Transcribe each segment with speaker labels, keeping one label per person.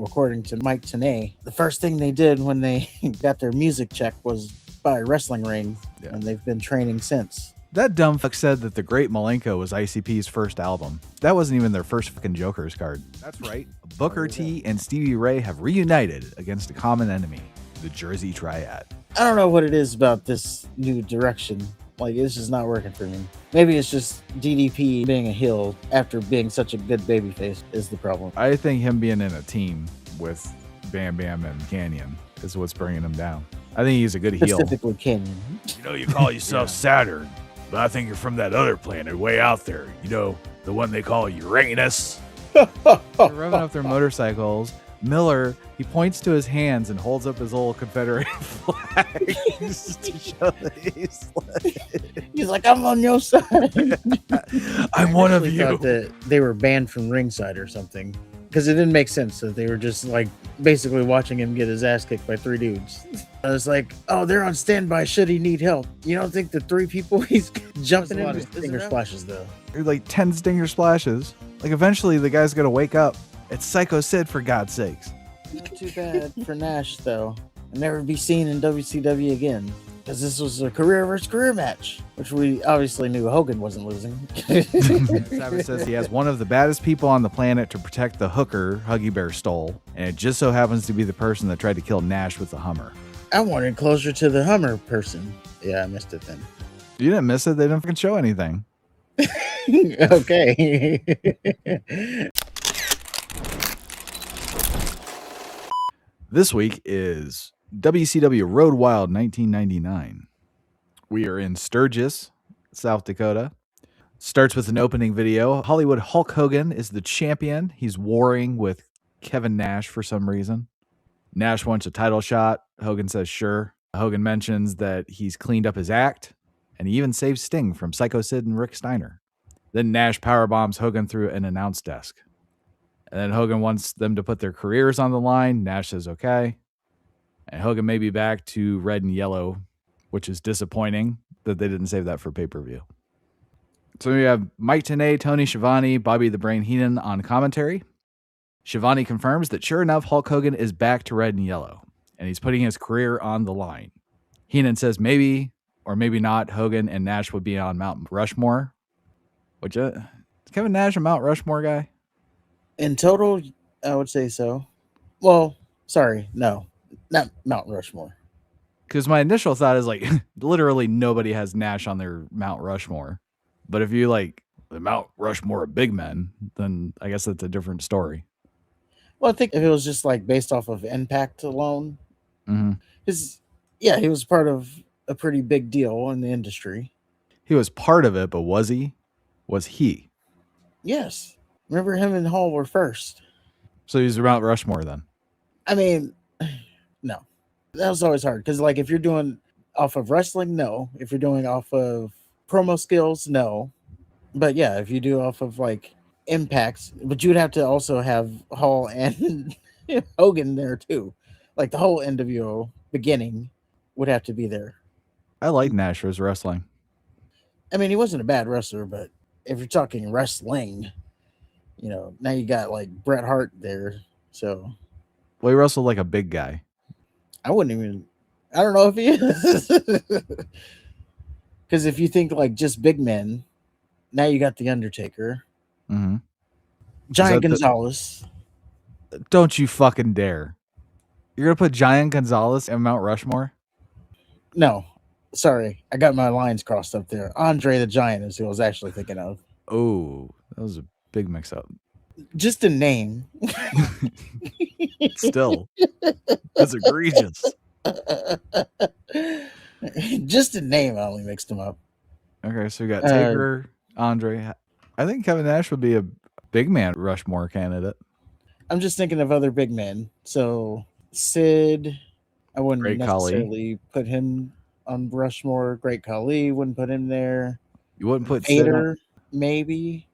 Speaker 1: according to Mike Tenay, the first thing they did when they got their music check was buy a wrestling ring, and they've been training since.
Speaker 2: That dumb fuck said that The Great Malenko was ICP's first album. That wasn't even their first fucking Joker's card. That's right. Booker T and Stevie Ray have reunited against a common enemy, the Jersey Triad.
Speaker 1: I don't know what it is about this new direction. Like, it's just not working for me. Maybe it's just DDP being a heel after being such a good babyface is the problem.
Speaker 2: I think him being in a team with Bam Bam and Canyon is what's bringing him down. I think he's a good heel.
Speaker 1: Specifically Canyon.
Speaker 3: You know, you call yourself Saturn, but I think you're from that other planet way out there. You know, the one they call Uranus.
Speaker 2: They're revving up their motorcycles. Miller, he points to his hands and holds up his old Confederate flag just to show that
Speaker 1: he's like, I'm on your side.
Speaker 3: I'm one of you.
Speaker 1: I thought that they were banned from ringside or something, because it didn't make sense that they were just like basically watching him get his ass kicked by three dudes. I was like, oh, they're on standby should he need help. You don't think the three people he's jumping in with stinger splashes though?
Speaker 2: They're like 10 stinger splashes. Like eventually the guy's gonna wake up. It's Psycho Sid, for God's sakes.
Speaker 1: Not too bad for Nash, though. I'll never be seen in WCW again, because this was a career versus career match, which we obviously knew Hogan wasn't losing.
Speaker 2: Savage says he has one of the baddest people on the planet to protect the hooker Huggy Bear stole, and it just so happens to be the person that tried to kill Nash with the Hummer.
Speaker 1: I wanted closer to the Hummer person. Yeah, I missed it then.
Speaker 2: You didn't miss it? They didn't fucking show anything.
Speaker 1: Okay.
Speaker 2: This week is WCW Road Wild 1999. We are in Sturgis, South Dakota. Starts with an opening video. Hollywood Hulk Hogan is the champion. He's warring with Kevin Nash for some reason. Nash wants a title shot. Hogan says sure. Hogan mentions that he's cleaned up his act, and he even saves Sting from Psycho Sid and Rick Steiner. Then Nash powerbombs Hogan through an announce desk. And then Hogan wants them to put their careers on the line. Nash says okay. And Hogan may be back to red and yellow, which is disappointing that they didn't save that for pay-per-view. So we have Mike Tenay, Tony Schiavone, Bobby the Brain Heenan on commentary. Schiavone confirms that sure enough, Hulk Hogan is back to red and yellow, and he's putting his career on the line. Heenan says maybe or maybe not Hogan and Nash would be on Mount Rushmore. Which, is Kevin Nash a Mount Rushmore guy?
Speaker 1: In total, I would say so. Well, sorry, no, not Mount Rushmore.
Speaker 2: Because my initial thought is like, literally nobody has Nash on their Mount Rushmore. But if you like the Mount Rushmore of big men, then I guess that's a different story.
Speaker 1: Well, I think if it was just like based off of impact alone, he was part of a pretty big deal in the industry.
Speaker 2: He was part of it, but was he? Was he?
Speaker 1: Yes. Remember him and Hall were first.
Speaker 2: So he's Mount Rushmore then?
Speaker 1: I mean, no. That was always hard. Because, like, if you're doing off of wrestling, no. If you're doing off of promo skills, no. But, yeah, if you do off of, like, impacts. But you'd have to also have Hall and Hogan there, too. Like, the whole NWO beginning would have to be there.
Speaker 2: I like Nash for his wrestling.
Speaker 1: I mean, he wasn't a bad wrestler, but if you're talking wrestling... You know, now you got like Bret Hart there. So,
Speaker 2: well, he wrestled like a big guy.
Speaker 1: I don't know if he is. Because if you think like just big men, now you got The Undertaker.
Speaker 2: Mm-hmm.
Speaker 1: Giant Gonzalez.
Speaker 2: Don't you fucking dare. You're going to put Giant Gonzalez in Mount Rushmore?
Speaker 1: No. Sorry. I got my lines crossed up there. Andre the Giant is who I was actually thinking of.
Speaker 2: Oh, that was a big mix-up.
Speaker 1: Just a name.
Speaker 2: Still. That's egregious.
Speaker 1: Just a name. I only mixed them up.
Speaker 2: Okay, so we got Taker, Andre. I think Kevin Nash would be a big man Rushmore candidate.
Speaker 1: I'm just thinking of other big men. So Sid, I wouldn't
Speaker 2: Great
Speaker 1: necessarily put him on Rushmore. Great Khali, wouldn't put him there.
Speaker 2: You wouldn't put
Speaker 1: Vader, maybe.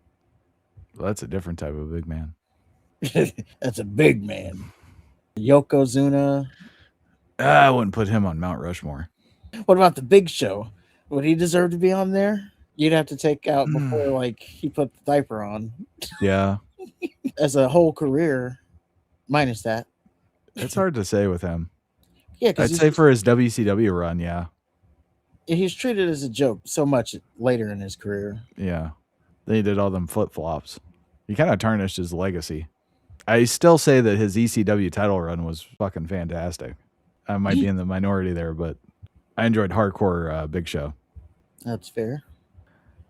Speaker 2: Well, that's a different type of big man.
Speaker 1: That's a big man. Yokozuna.
Speaker 2: I wouldn't put him on Mount Rushmore.
Speaker 1: What about the Big Show? Would he deserve to be on there? You'd have to take out before like he put the diaper on.
Speaker 2: Yeah.
Speaker 1: As a whole career, minus that.
Speaker 2: It's hard to say with him.
Speaker 1: Yeah,
Speaker 2: I'd
Speaker 1: because
Speaker 2: say for his WCW run, yeah.
Speaker 1: he's treated as a joke so much later in his career.
Speaker 2: Yeah. They did all them flip-flops. He kind of tarnished his legacy. I still say that his ECW title run was fucking fantastic. I might be in the minority there, but I enjoyed hardcore Big Show.
Speaker 1: That's fair.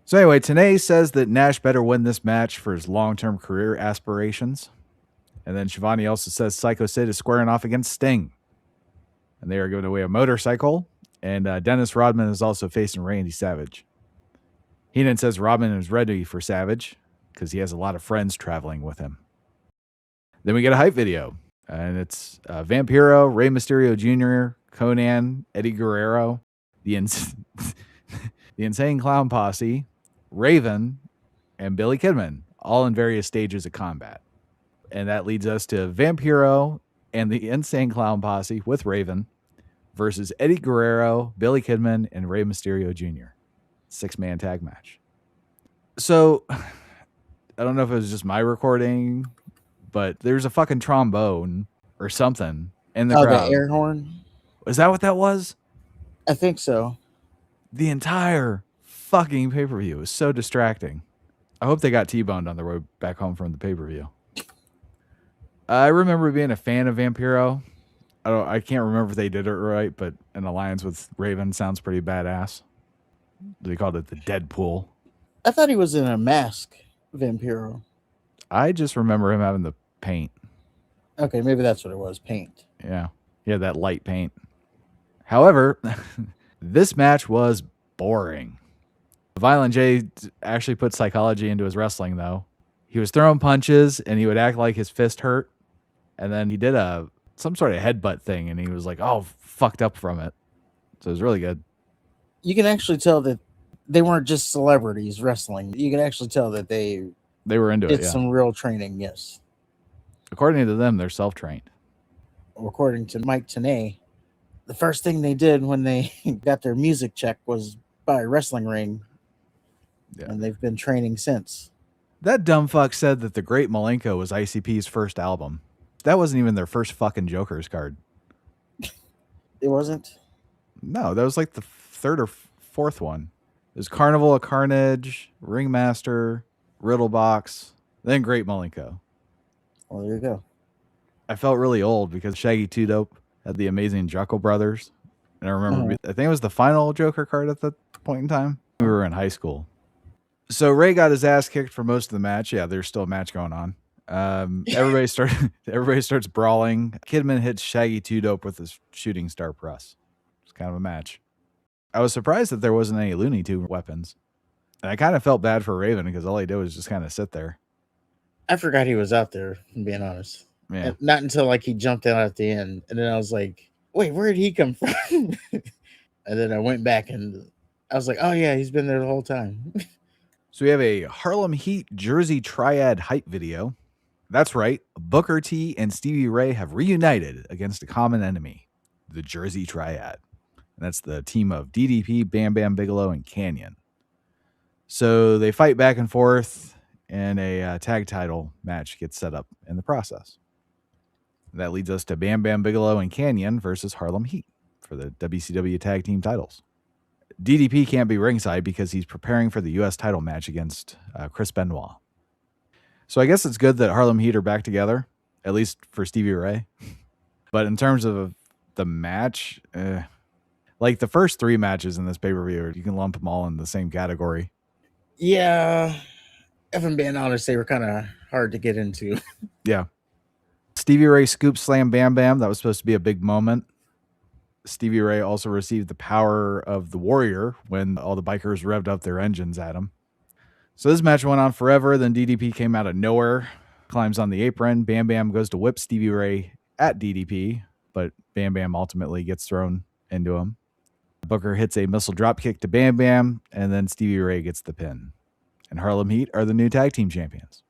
Speaker 2: So anyway, Tenay says that Nash better win this match for his long-term career aspirations. And then Shivani also says Psycho Sid is squaring off against Sting. And they are giving away a motorcycle. And Dennis Rodman is also facing Randy Savage. Heenan says Rodman is ready for Savage because he has a lot of friends traveling with him. Then we get a hype video. And it's Vampiro, Rey Mysterio Jr., Conan, Eddie Guerrero, the Insane Clown Posse, Raven, and Billy Kidman, all in various stages of combat. And that leads us to Vampiro and the Insane Clown Posse with Raven versus Eddie Guerrero, Billy Kidman, and Rey Mysterio Jr. 6-man tag match. So, I don't know if it was just my recording, but there's a fucking trombone or something in the crowd.
Speaker 1: The air horn?
Speaker 2: Is that what that was?
Speaker 1: I think so.
Speaker 2: The entire fucking pay-per-view was so distracting. I hope they got T-boned on the road back home from the pay-per-view. I remember being a fan of Vampiro. I can't remember if they did it right, but an alliance with Raven sounds pretty badass. They called it the Deadpool.
Speaker 1: I thought he was in a mask, Vampiro.
Speaker 2: I just remember him having the paint.
Speaker 1: Okay, maybe that's what it was, paint.
Speaker 2: Yeah, he had that light paint. However, this match was boring. Violent J actually put psychology into his wrestling, though. He was throwing punches, and he would act like his fist hurt. And then he did some sort of headbutt thing, and he was like, oh, fucked up from it. So it was really good.
Speaker 1: You can actually tell that they weren't just celebrities wrestling. You can actually tell that they
Speaker 2: were into it,
Speaker 1: did some real training, yes.
Speaker 2: According to them, they're self-trained.
Speaker 1: According to Mike Tenay, the first thing they did when they got their music check was buy a wrestling ring. Yeah. And they've been training since.
Speaker 2: That dumb fuck said that The Great Malenko was ICP's first album. That wasn't even their first fucking Joker's card.
Speaker 1: It wasn't?
Speaker 2: No, that was like the third or fourth one. It was Carnival of Carnage, Ringmaster, Riddlebox, then Great Malenko.
Speaker 1: Well, there you go.
Speaker 2: I felt really old because Shaggy 2 Dope had the amazing Juckle Brothers. And I remember, I think it was the final Joker card at that point in time. We were in high school. So Ray got his ass kicked for most of the match. Yeah, there's still a match going on. Everybody starts brawling. Kidman hits Shaggy 2 Dope with his shooting star press. It's kind of a match. I was surprised that there wasn't any Looney Tune weapons. And I kind of felt bad for Raven because all he did was just kind of sit there.
Speaker 1: I forgot he was out there, I'm being honest.
Speaker 2: Yeah.
Speaker 1: Not until like he jumped out at the end. And then I was like, wait, where did he come from? And then I went back and I was like, oh yeah, he's been there the whole time.
Speaker 2: So we have a Harlem Heat Jersey Triad hype video. That's right. Booker T and Stevie Ray have reunited against a common enemy, the Jersey Triad. And that's the team of DDP, Bam Bam Bigelow, and Canyon. So they fight back and forth, and a tag title match gets set up in the process. That leads us to Bam Bam Bigelow and Canyon versus Harlem Heat for the WCW tag team titles. DDP can't be ringside because he's preparing for the U.S. title match against Chris Benoit. So I guess it's good that Harlem Heat are back together, at least for Stevie Ray. But in terms of the match, like the first three matches in this pay-per-view, you can lump them all in the same category.
Speaker 1: Yeah. If I'm being honest, they were kind of hard to get into.
Speaker 2: Yeah. Stevie Ray scoop slam Bam Bam. That was supposed to be a big moment. Stevie Ray also received the power of the Warrior when all the bikers revved up their engines at him. So this match went on forever. Then DDP came out of nowhere, climbs on the apron. Bam Bam goes to whip Stevie Ray at DDP, but Bam Bam ultimately gets thrown into him. Booker hits a missile dropkick to Bam Bam, and then Stevie Ray gets the pin. And Harlem Heat are the new tag team champions.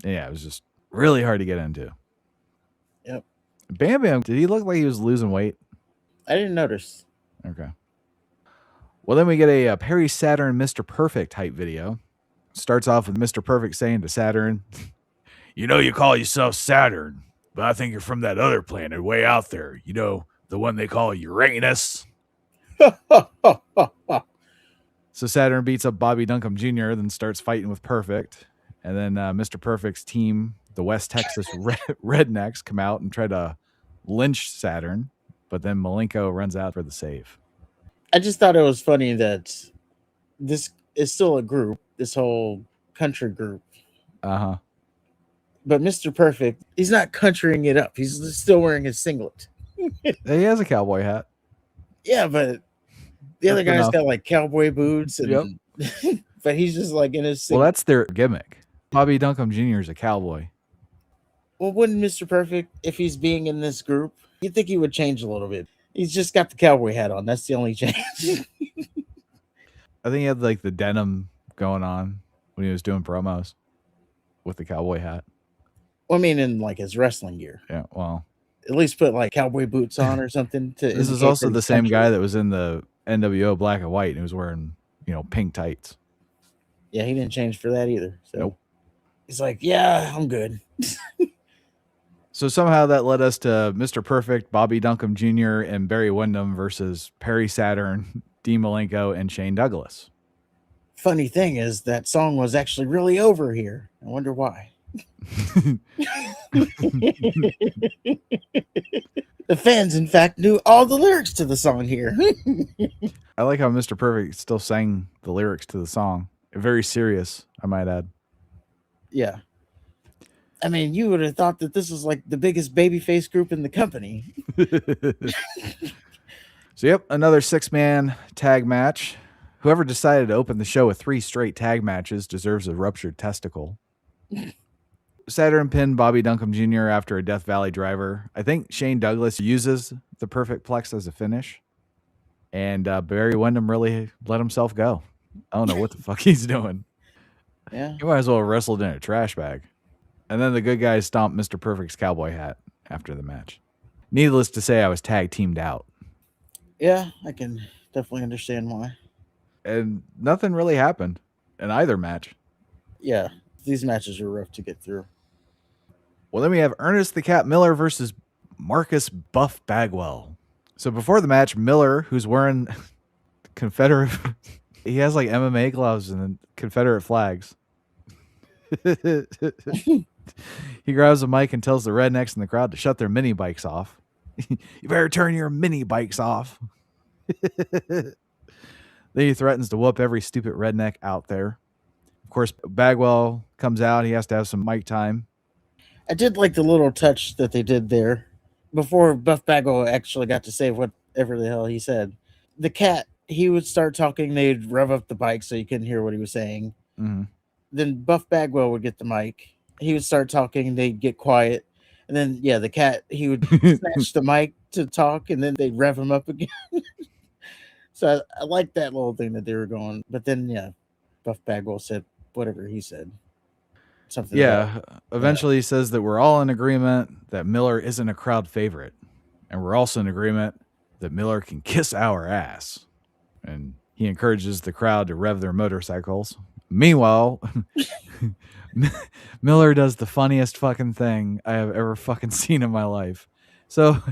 Speaker 2: And yeah, it was just really hard to get into.
Speaker 1: Yep.
Speaker 2: Bam Bam, did he look like he was losing weight?
Speaker 1: I didn't notice.
Speaker 2: Okay. Well, then we get a Perry Saturn Mr. Perfect hype video. Starts off with Mr. Perfect saying to Saturn,
Speaker 3: you know you call yourself Saturn, But I think you're from that other planet way out there. You know, the one they call Uranus.
Speaker 2: So Saturn beats up Bobby Duncombe Jr., then starts fighting with Perfect. And then Mr. Perfect's team, the West Texas Rednecks, come out and try to lynch Saturn. But then Malenko runs out for the save.
Speaker 1: I just thought it was funny that this is still a group, this whole country group.
Speaker 2: Uh-huh.
Speaker 1: But Mr. Perfect, he's not countrying it up. He's still wearing his singlet.
Speaker 2: He has a cowboy hat.
Speaker 1: Yeah, but the other
Speaker 2: That's
Speaker 1: guy's
Speaker 2: enough.
Speaker 1: got like cowboy boots, and but he's just like in his singlet.
Speaker 2: Well, that's their gimmick. Bobby Duncombe Jr. is a cowboy.
Speaker 1: Well, wouldn't Mr. Perfect, if he's being in this group, you'd think he would change a little bit. He's just got the cowboy hat on. That's the only change.
Speaker 2: I think he had like the denim going on when he was doing promos with the cowboy hat.
Speaker 1: Well, I mean, in like his wrestling gear.
Speaker 2: Yeah, well,
Speaker 1: At least put like cowboy boots on or something.
Speaker 2: This is also the same guy that was in the NWO Black and White and he was wearing, pink tights.
Speaker 1: Yeah, he didn't change for that either. So
Speaker 2: Nope.
Speaker 1: He's like, yeah, I'm good.
Speaker 2: So somehow that led us to Mr. Perfect, Bobby Duncombe Jr., and Barry Windham versus Perry Saturn, Dean Malenko, and Shane Douglas.
Speaker 1: Funny thing is that song was actually really over here. I wonder why. The fans, in fact, knew all the lyrics to the song here.
Speaker 2: I like how Mr. Perfect still sang the lyrics to the song. Very serious, I might add.
Speaker 1: Yeah. I mean, you would have thought that this was like the biggest babyface group in the company.
Speaker 2: So, yep, another 6-man tag match. Whoever decided to open the show with 3 straight tag matches deserves a ruptured testicle. Saturn pinned Bobby Duncombe Jr. after a Death Valley driver. I think Shane Douglas uses the Perfect Plex as a finish. And Barry Windham really let himself go. I don't know what the fuck he's doing.
Speaker 1: Yeah.
Speaker 2: He might as well have wrestled in a trash bag. And then the good guys stomped Mr. Perfect's cowboy hat after the match. Needless to say, I was tag teamed out.
Speaker 1: Yeah, I can definitely understand why.
Speaker 2: And nothing really happened in either match.
Speaker 1: Yeah, these matches are rough to get through.
Speaker 2: Well, then we have Ernest the Cat Miller versus Marcus Buff Bagwell. So before the match, Miller, who's wearing Confederate, he has like MMA gloves and Confederate flags. He grabs a mic and tells the rednecks in the crowd to shut their mini bikes off. You better turn your mini bikes off. Then he threatens to whoop every stupid redneck out there. Of course, Bagwell comes out. He has to have some mic time.
Speaker 1: I did like the little touch that they did there before Buff Bagwell actually got to say whatever the hell he said. The cat, he would start talking. They'd rev up the bike so you couldn't hear what he was saying.
Speaker 2: Mm-hmm.
Speaker 1: Then Buff Bagwell would get the mic. He would start talking. They'd get quiet. And then, the cat, he would snatch the mic to talk, and then they'd rev him up again. So I like that little thing that they were going. But then, Buff Bagwell said whatever he said. Something.
Speaker 2: Eventually he says that we're all in agreement that Miller isn't a crowd favorite. And we're also in agreement that Miller can kiss our ass. And he encourages the crowd to rev their motorcycles. Meanwhile, Miller does the funniest fucking thing I have ever fucking seen in my life. So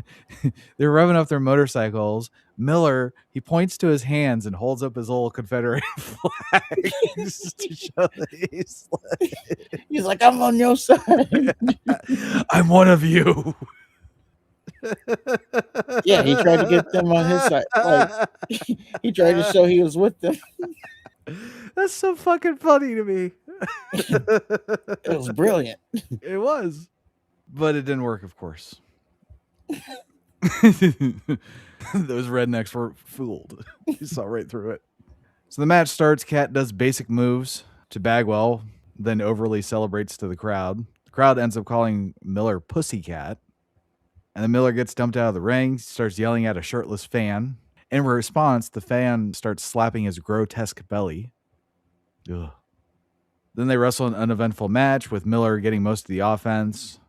Speaker 2: they're revving up their motorcycles. Miller, he points to his hands and holds up his little Confederate flags to show that
Speaker 1: he's like, I'm on your side.
Speaker 2: I'm one of you.
Speaker 1: Yeah, he tried to get them on his side. Like, he tried to show he was with them.
Speaker 2: That's so fucking funny to me.
Speaker 1: It was brilliant.
Speaker 2: It was. But it didn't work, of course. Those rednecks were fooled. You saw right through it. So the match starts. Cat does basic moves to Bagwell, then overly celebrates to the crowd. The crowd ends up calling Miller Pussycat. And then Miller gets dumped out of the ring, starts yelling at a shirtless fan. In response, the fan starts slapping his grotesque belly. Ugh. Then they wrestle an uneventful match with Miller getting most of the offense.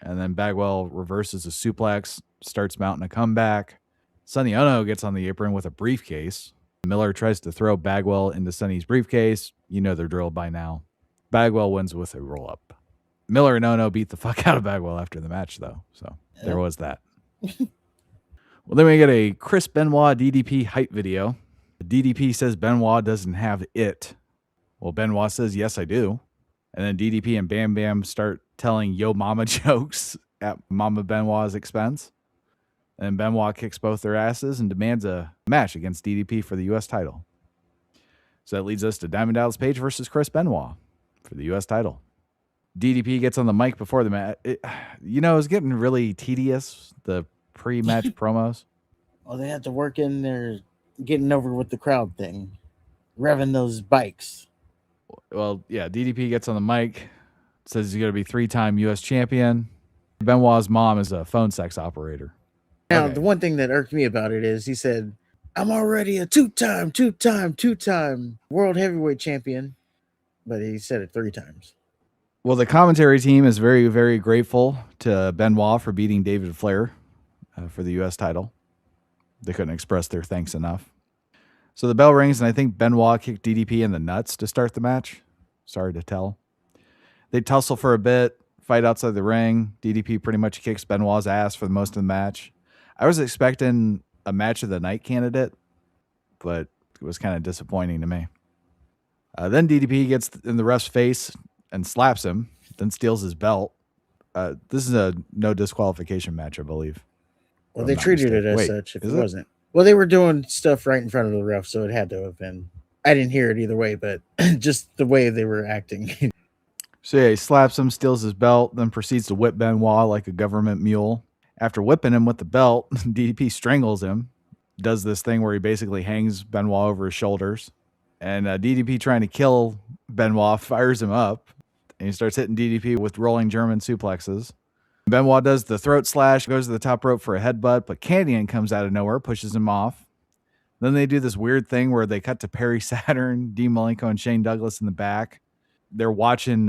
Speaker 2: And then Bagwell reverses a suplex, starts mounting a comeback. Sonny Ono gets on the apron with a briefcase. Miller tries to throw Bagwell into Sonny's briefcase. You know their drill by now. Bagwell wins with a roll-up. Miller and Ono beat the fuck out of Bagwell after the match, though. So there
Speaker 1: Yep.
Speaker 2: was that. Well, then we get a Chris Benoit DDP hype video. DDP says Benoit doesn't have it. Well, Benoit says, yes, I do. And then DDP and Bam Bam start telling Yo Mama jokes at Mama Benoit's expense. And Benoit kicks both their asses and demands a match against DDP for the U.S. title. So that leads us to Diamond Dallas Page versus Chris Benoit for the U.S. title. DDP gets on the mic before the match. It was getting really tedious, the pre-match promos.
Speaker 1: Well, they had to work in their getting over with the crowd thing, revving those bikes.
Speaker 2: Well, yeah, DDP gets on the mic, says he's going to be 3-time U.S. champion. Benoit's mom is a phone sex operator.
Speaker 1: Now,
Speaker 2: Okay.
Speaker 1: the one thing that irked me about it is he said, I'm already a two-time world heavyweight champion. But he said it 3 times.
Speaker 2: Well, the commentary team is very, very grateful to Benoit for beating David Flair for the U.S. title. They couldn't express their thanks enough. So the bell rings, and I think Benoit kicked DDP in the nuts to start the match. Sorry to tell. They tussle for a bit, fight outside the ring. DDP pretty much kicks Benoit's ass for most of the match. I was expecting a match of the night candidate, but it was kind of disappointing to me. Then DDP gets in the ref's face and slaps him, then steals his belt. This is a no disqualification match, I believe.
Speaker 1: Well, they treated it as such if it
Speaker 2: is it?
Speaker 1: wasn't. Well, they were doing stuff right in front of the ref, so it had to have been. I didn't hear it either way, but just the way they were acting.
Speaker 2: So yeah, he slaps him, steals his belt, then proceeds to whip Benoit like a government mule. After whipping him with the belt, DDP strangles him, does this thing where he basically hangs Benoit over his shoulders. And DDP, trying to kill Benoit, fires him up, and he starts hitting DDP with rolling German suplexes. Benoit does the throat slash, goes to the top rope for a headbutt, but Canyon comes out of nowhere, pushes him off. Then they do this weird thing where they cut to Perry Saturn, Dean Malenko, and Shane Douglas in the back. They're watching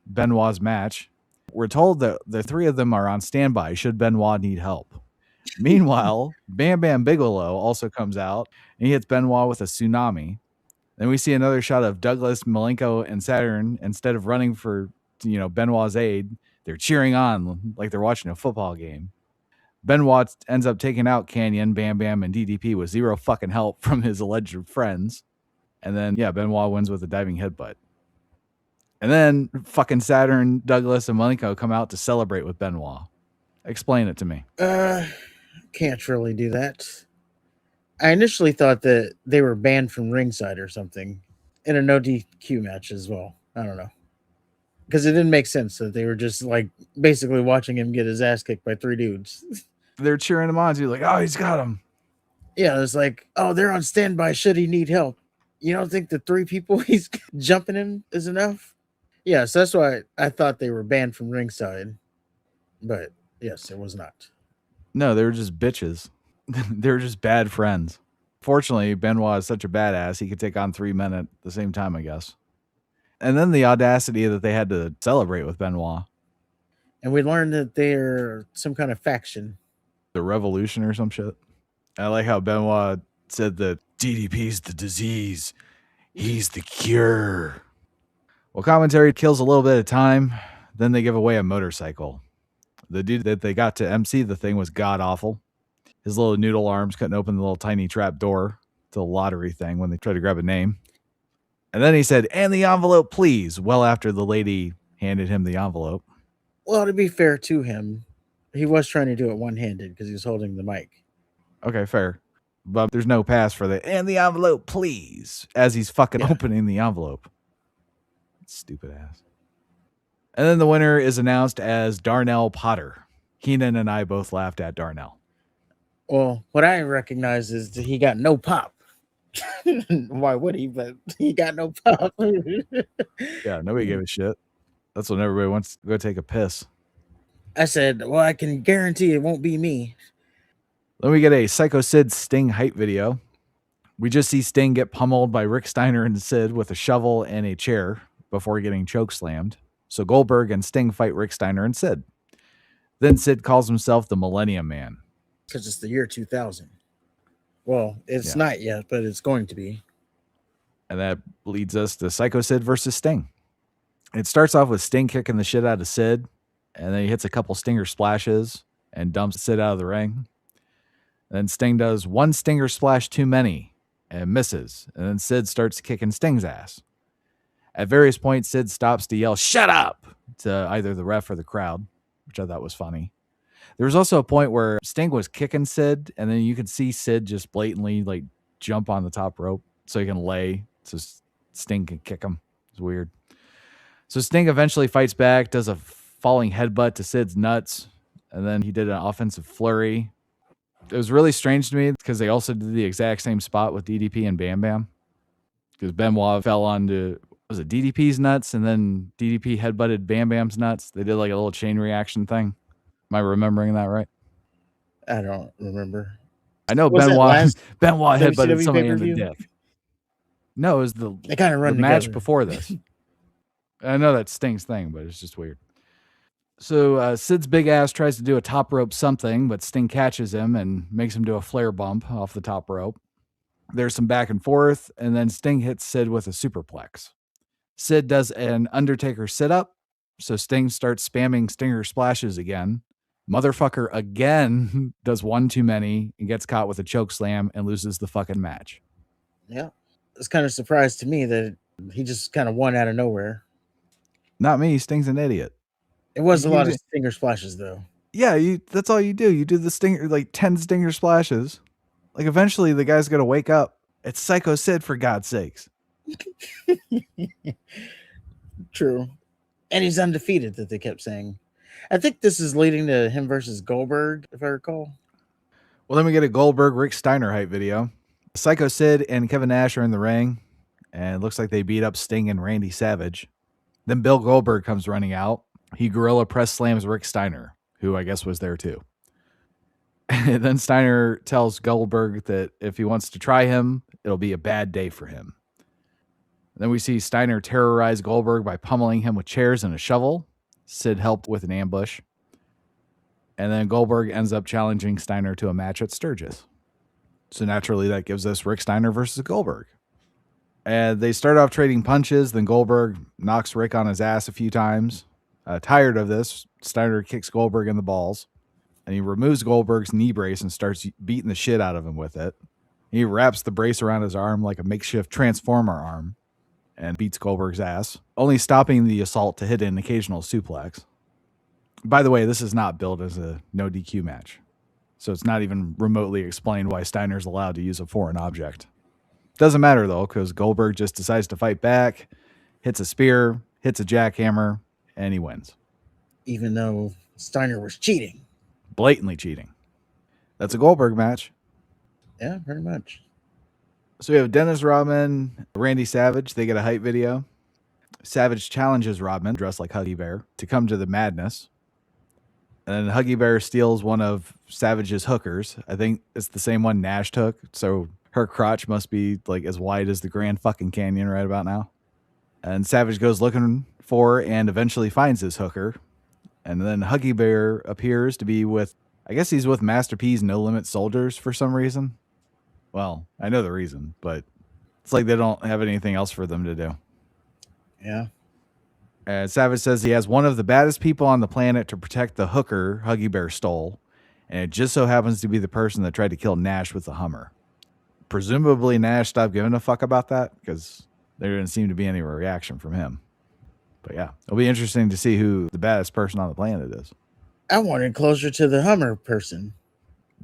Speaker 2: Benoit's match. We're told that the 3 of them are on standby should Benoit need help. Meanwhile, Bam Bam Bigelow also comes out, and he hits Benoit with a tsunami. Then we see another shot of Douglas, Malenko, and Saturn. Instead of running for Benoit's aid, they're cheering on like they're watching a football game. Benoit ends up taking out Canyon, Bam Bam, and DDP with 0 fucking help from his alleged friends. And then, Benoit wins with a diving headbutt. And then fucking Saturn, Douglas, and Malenko come out to celebrate with Benoit. Explain it to me.
Speaker 1: Can't really do that. I initially thought that they were banned from ringside or something in a no DQ match as well. I don't know. Because it didn't make sense that they were just like basically watching him get his ass kicked by 3 dudes.
Speaker 2: They're cheering him on. So you're like, oh, he's got him.
Speaker 1: Yeah, it's like, oh, they're on standby should he need help. You don't think the 3 people he's jumping in is enough? Yeah, so that's why I thought they were banned from ringside. But yes, it was not.
Speaker 2: No, they were just bitches. They were just bad friends. Fortunately, Benoit is such a badass, he could take on 3 men at the same time, I guess. And then the audacity that they had to celebrate with Benoit.
Speaker 1: And we learned that they're some kind of faction.
Speaker 2: The Revolution or some shit. I like how Benoit said that
Speaker 3: DDP's the disease. He's the cure.
Speaker 2: Well, commentary kills a little bit of time. Then they give away a motorcycle. The dude that they got to MC the thing was god-awful. His little noodle arms couldn't open the little tiny trap door to the lottery thing when they tried to grab a name. And then he said, and the envelope, please, well after the lady handed him the envelope.
Speaker 1: Well, to be fair to him, he was trying to do it one-handed because he was holding the mic.
Speaker 2: Okay, fair. But there's no pass for the, and the envelope, please, as he's fucking opening the envelope. Stupid ass. And then the winner is announced as Darnell Potter. Keenan and I both laughed at Darnell.
Speaker 1: Well, what I recognize is that he got no pop. Why would he? But he got no pop.
Speaker 2: Yeah, nobody gave a shit. That's when everybody wants to go take a piss.
Speaker 1: I said, well, I can guarantee it won't be me.
Speaker 2: Then we get a Psycho Sid Sting hype video. We just see Sting get pummeled by Rick Steiner and Sid with a shovel and a chair before getting chokeslammed. So Goldberg and Sting fight Rick Steiner and Sid. Then Sid calls himself the Millennium Man.
Speaker 1: Because it's the year 2000. Well, it's not yet, but it's going to be.
Speaker 2: And that leads us to Psycho Sid versus Sting. It starts off with Sting kicking the shit out of Sid, and then he hits a couple stinger splashes and dumps Sid out of the ring. Then Sting does one stinger splash too many and misses, and then Sid starts kicking Sting's ass. At various points, Sid stops to yell, "Shut up!" to either the ref or the crowd, which I thought was funny. There was also a point where Sting was kicking Sid, and then you could see Sid just blatantly like jump on the top rope so he can lay so Sting can kick him. It's weird. So Sting eventually fights back, does a falling headbutt to Sid's nuts, and then he did an offensive flurry. It was really strange to me because they also did the exact same spot with DDP and Bam Bam. Because Benoit fell onto, was it DDP's nuts, and then DDP headbutted Bam Bam's nuts. They did like a little chain reaction thing. Am I remembering that right?
Speaker 1: I don't remember.
Speaker 2: I know
Speaker 1: Was that
Speaker 2: Benoit
Speaker 1: last
Speaker 2: headbutted
Speaker 1: WCW
Speaker 2: somebody in the
Speaker 1: pay-per-view?
Speaker 2: dick. No, it was the
Speaker 1: They kind of run
Speaker 2: match
Speaker 1: together.
Speaker 2: before this. I know that's Sting's thing, but it's just weird. So Sid's big ass tries to do a top rope something, but Sting catches him and makes him do a flare bump off the top rope. There's some back and forth, and then Sting hits Sid with a superplex. Sid does an Undertaker sit-up, so Sting starts spamming stinger splashes again. Motherfucker again does one too many and gets caught with a choke slam and loses the fucking match.
Speaker 1: Yeah. It's kind of surprised to me that he just kind of won out of nowhere.
Speaker 2: Not me, Sting's an idiot.
Speaker 1: It was a
Speaker 2: You
Speaker 1: lot of
Speaker 2: did-
Speaker 1: stinger splashes, though.
Speaker 2: Yeah, that's all you do. You do the stinger, like 10 stinger splashes. Like eventually the guy's gonna wake up. It's Psycho Sid, for God's sakes.
Speaker 1: True. And he's undefeated, that they kept saying. I think this is leading to him versus Goldberg, if I recall.
Speaker 2: Well, then we get a Goldberg Rick Steiner hype video. Psycho Sid and Kevin Nash are in the ring, and it looks like they beat up Sting and Randy Savage. Then Bill Goldberg comes running out. He gorilla press slams Rick Steiner, who I guess was there too. And then Steiner tells Goldberg that if he wants to try him, it'll be a bad day for him. Then we see Steiner terrorize Goldberg by pummeling him with chairs and a shovel. Sid helped with an ambush. And then Goldberg ends up challenging Steiner to a match at Sturgis. So naturally, that gives us Rick Steiner versus Goldberg. And they start off trading punches. Then Goldberg knocks Rick on his ass a few times. Tired of this, Steiner kicks Goldberg in the balls. And he removes Goldberg's knee brace and starts beating the shit out of him with it. He wraps the brace around his arm like a makeshift transformer arm and beats Goldberg's ass, only stopping the assault to hit an occasional suplex. By the way, this is not billed as a no DQ match, so it's not even remotely explained why Steiner's allowed to use a foreign object. Doesn't matter, though, because Goldberg just decides to fight back, hits a spear, hits a jackhammer, and he wins.
Speaker 1: Even though Steiner was cheating.
Speaker 2: Blatantly cheating. That's a Goldberg match.
Speaker 1: Yeah, pretty much.
Speaker 2: So we have Dennis Rodman, Randy Savage. They get a hype video. Savage challenges Rodman, dressed like Huggy Bear, to come to the madness. And then Huggy Bear steals one of Savage's hookers. I think it's the same one Nash took. So her crotch must be like as wide as the Grand fucking Canyon right about now. And Savage goes looking for and eventually finds his hooker. And then Huggy Bear appears to be with, I guess he's with Master P's No Limit Soldiers for some reason. Well, I know the reason, but it's like they don't have anything else for them to do.
Speaker 1: Yeah.
Speaker 2: And Savage says he has one of the baddest people on the planet to protect the hooker Huggy Bear stole, and it just so happens to be the person that tried to kill Nash with the Hummer. Presumably Nash stopped giving a fuck about that because there didn't seem to be any reaction from him. But yeah, it'll be interesting to see who the baddest person on the planet is.
Speaker 1: I wanted closer to the Hummer person.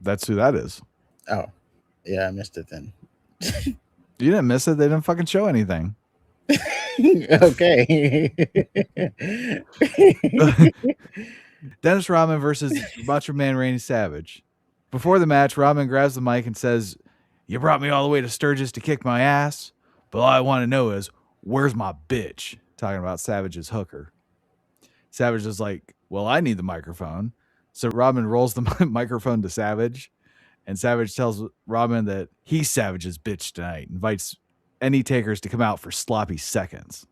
Speaker 2: That's who that is.
Speaker 1: Oh, yeah, I missed it then.
Speaker 2: You didn't miss it. They didn't fucking show anything.
Speaker 1: Okay.
Speaker 2: Dennis Rodman versus Macho Man Randy Savage. Before the match, Rodman grabs the mic and says, "You brought me all the way to Sturgis to kick my ass, but all I want to know is, where's my bitch?" Talking about Savage's hooker. Savage is like, "Well, I need the microphone." So Rodman rolls the microphone to Savage, and Savage tells Rodman that he's Savage's bitch tonight, invites any takers to come out for sloppy seconds.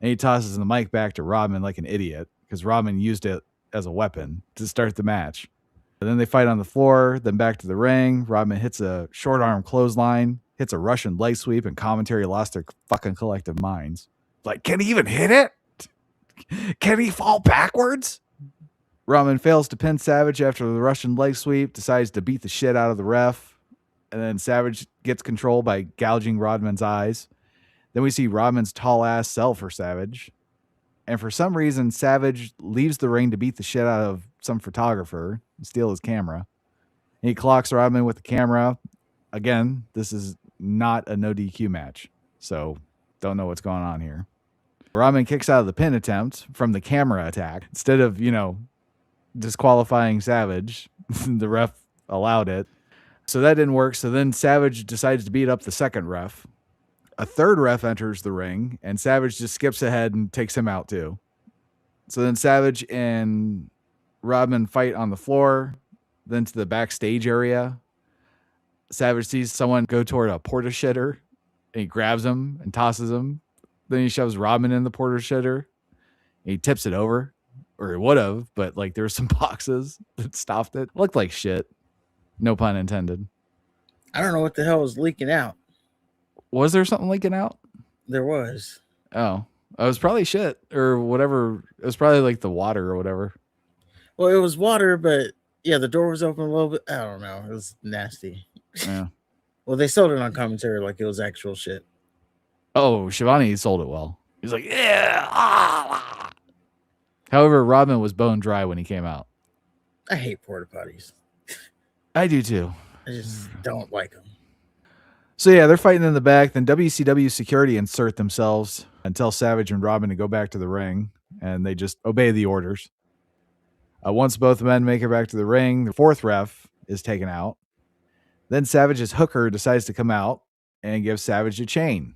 Speaker 2: And he tosses the mic back to Rodman like an idiot, because Rodman used it as a weapon to start the match. And then they fight on the floor, then back to the ring. Rodman hits a short arm clothesline, hits a Russian leg sweep, and commentary lost their fucking collective minds. Like, can he even hit it? Can he fall backwards? Rodman fails to pin Savage after the Russian leg sweep, decides to beat the shit out of the ref, and then Savage gets control by gouging Rodman's eyes. Then we see Rodman's tall ass sell for Savage. And for some reason, Savage leaves the ring to beat the shit out of some photographer and steal his camera. And he clocks Rodman with the camera. Again, this is not a no DQ match, so don't know what's going on here. Rodman kicks out of the pin attempt from the camera attack. Instead of, disqualifying Savage, the ref allowed it. So that didn't work. So then Savage decides to beat up the second ref. A third ref enters the ring, and Savage just skips ahead and takes him out too. So then Savage and Rodman fight on the floor, then to the backstage area. Savage sees someone go toward a porta shitter, and he grabs him and tosses him. Then he shoves Rodman in the porta shitter, and he tips it over, or he would have, but like there were some boxes that stopped it. Looked like shit. No pun intended.
Speaker 1: I don't know what the hell was leaking out.
Speaker 2: Was there something leaking out?
Speaker 1: There was.
Speaker 2: Oh, it was probably shit or whatever. It was probably like the water or whatever.
Speaker 1: Well, it was water, but yeah, the door was open a little bit. I don't know. It was nasty.
Speaker 2: Yeah.
Speaker 1: Well, they sold it on commentary like it was actual shit.
Speaker 2: Oh, Shivani sold it well. He's like, yeah. However, Rodman was bone dry when he came out.
Speaker 1: I hate porta potties.
Speaker 2: I do too.
Speaker 1: I just don't like them.
Speaker 2: So yeah, they're fighting in the back. Then WCW security insert themselves and tell Savage and Rodman to go back to the ring, and they just obey the orders. Once both men make it back to the ring, the fourth ref is taken out. Then Savage's hooker decides to come out and give Savage a chain.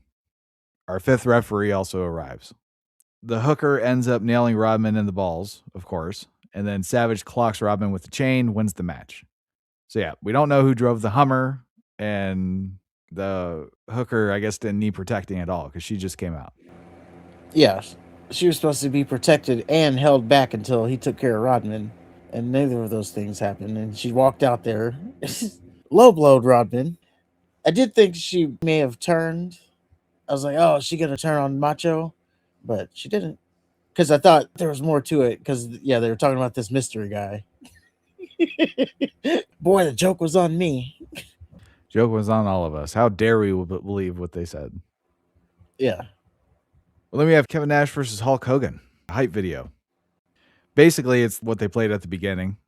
Speaker 2: Our fifth referee also arrives. The hooker ends up nailing Rodman in the balls, of course, and then Savage clocks Rodman with the chain, wins the match. So yeah, we don't know who drove the Hummer, and the hooker, I guess, didn't need protecting at all because she just came out.
Speaker 1: Yeah, she was supposed to be protected and held back until he took care of Rodman, and neither of those things happened, and she walked out there. Low-blowed Rodman. I did think she may have turned. I was like, oh, is she going to turn on Macho? But she didn't. Because I thought there was more to it. Because, yeah, they were talking about this mystery guy. Boy, the joke was on me.
Speaker 2: Joke was on all of us. How dare we believe what they said?
Speaker 1: Yeah.
Speaker 2: Well, then we have Kevin Nash versus Hulk Hogan. A hype video. Basically, it's what they played at the beginning.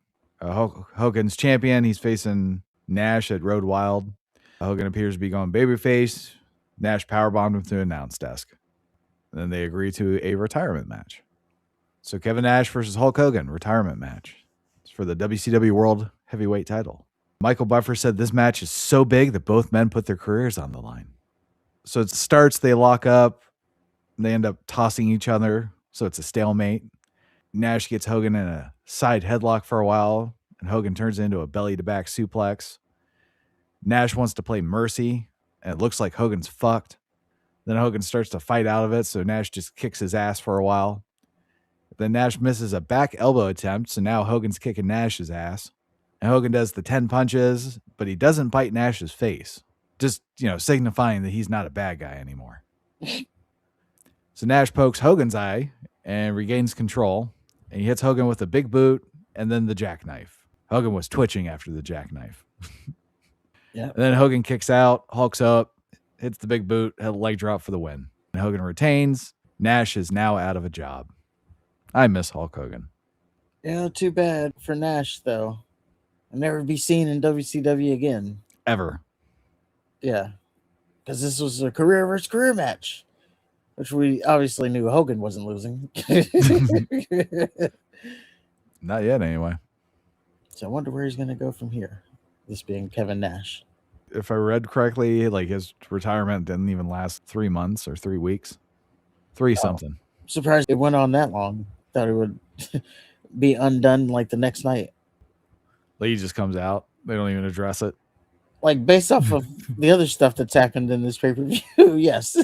Speaker 2: Hogan's champion. He's facing Nash at Road Wild. Hogan appears to be going babyface. Nash powerbombed him to the announce desk. And then they agree to a retirement match. So Kevin Nash versus Hulk Hogan, retirement match. It's for the WCW World Heavyweight title. Michael Buffer said this match is so big that both men put their careers on the line. So it starts, they lock up, and they end up tossing each other. So it's a stalemate. Nash gets Hogan in a side headlock for a while, and Hogan turns it into a belly-to-back suplex. Nash wants to play mercy, and it looks like Hogan's fucked. Then Hogan starts to fight out of it, so Nash just kicks his ass for a while. Then Nash misses a back elbow attempt, so now Hogan's kicking Nash's ass. And Hogan does the 10 punches, but he doesn't bite Nash's face. Just, signifying that he's not a bad guy anymore. So Nash pokes Hogan's eye and regains control. And he hits Hogan with a big boot and then the jackknife. Hogan was twitching after the jackknife.
Speaker 1: Yeah.
Speaker 2: And then Hogan kicks out, hulks up, hits the big boot, had a leg drop for the win. And Hogan retains. Nash is now out of a job. I miss Hulk Hogan.
Speaker 1: Yeah, too bad for Nash, though. I'll never be seen in WCW again.
Speaker 2: Ever.
Speaker 1: Yeah. Because this was a career versus career match, which we obviously knew Hogan wasn't losing.
Speaker 2: Not yet, anyway.
Speaker 1: So I wonder where he's going to go from here, this being Kevin Nash.
Speaker 2: If I read correctly, like his retirement didn't even last 3 months or 3 weeks. 3 something.
Speaker 1: Surprised it went on that long. Thought it would be undone like the next night.
Speaker 2: Like he just comes out. They don't even address it.
Speaker 1: Like based off of the other stuff that's happened in this pay-per-view, yes.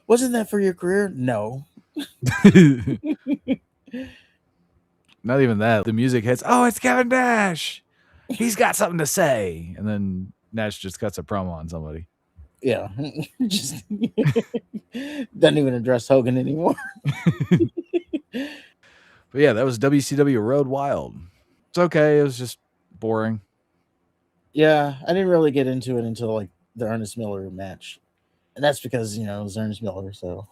Speaker 1: Wasn't that for your career? No.
Speaker 2: Not even that. The music hits. Oh, it's Kevin Nash. He's got something to say. And then Nash just cuts a promo on somebody.
Speaker 1: Yeah, just doesn't even address Hogan anymore.
Speaker 2: But yeah, that was WCW Road Wild. It's okay. It was just boring.
Speaker 1: Yeah, I didn't really get into it until like the Ernest Miller match, and that's because it was Ernest Miller. So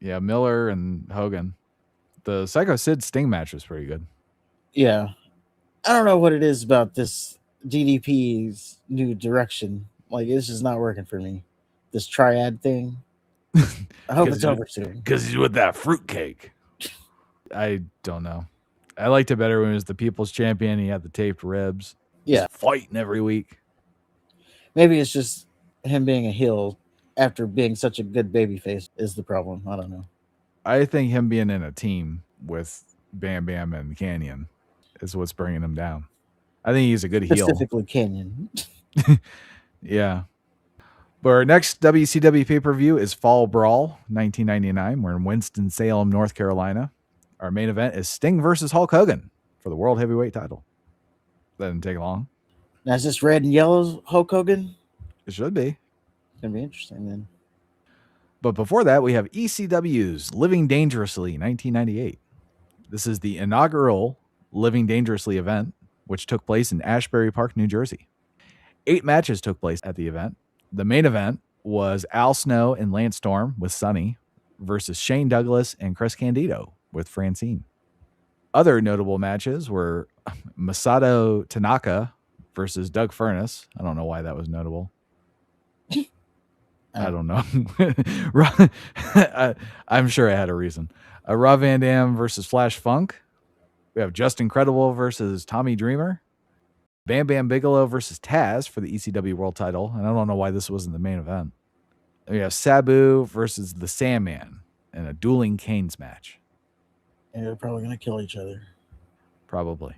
Speaker 2: Yeah, Miller and Hogan. The Psycho Sid Sting match was pretty good.
Speaker 1: yeah, I don't know what it is about this DDP's new direction. Like it's just not working for me. This triad thing. I hope it's over soon.
Speaker 3: Because he's with that fruitcake.
Speaker 2: I don't know. I liked it better when it was the People's Champion. He had the taped ribs.
Speaker 1: Yeah,
Speaker 2: Just fighting every week.
Speaker 1: maybe it's just him being a heel after being such a good babyface is the problem. I don't know.
Speaker 2: I think him being in a team with Bam Bam and Canyon is what's bringing him down. I think he's a good heel.
Speaker 1: Specifically, Canyon.
Speaker 2: Yeah. But our next WCW pay-per-view is Fall Brawl 1999. We're in Winston-Salem, North Carolina. Our main event is Sting versus Hulk Hogan for the World Heavyweight title. That didn't take long.
Speaker 1: Now, is this red and yellow Hulk Hogan?
Speaker 2: It should be.
Speaker 1: It's going to be interesting then.
Speaker 2: But before that, we have ECW's Living Dangerously 1998. This is the inaugural Living Dangerously event, which took place in Ashbury Park, New Jersey. 8 matches took place at the event. The main event was Al Snow and Lance Storm with Sonny versus Shane Douglas and Chris Candido with Francine. Other notable matches were Masato Tanaka versus Doug Furnace. I don't know why that was notable. I don't know. I'm sure it had a reason. Rob Van Dam versus Flash Funk. We have Justin Credible versus Tommy Dreamer. Bam Bam Bigelow versus Taz for the ECW World title. And I don't know why this wasn't the main event. We have Sabu versus the Sandman in a dueling Canes match.
Speaker 1: And they're probably going to kill each other.
Speaker 2: Probably.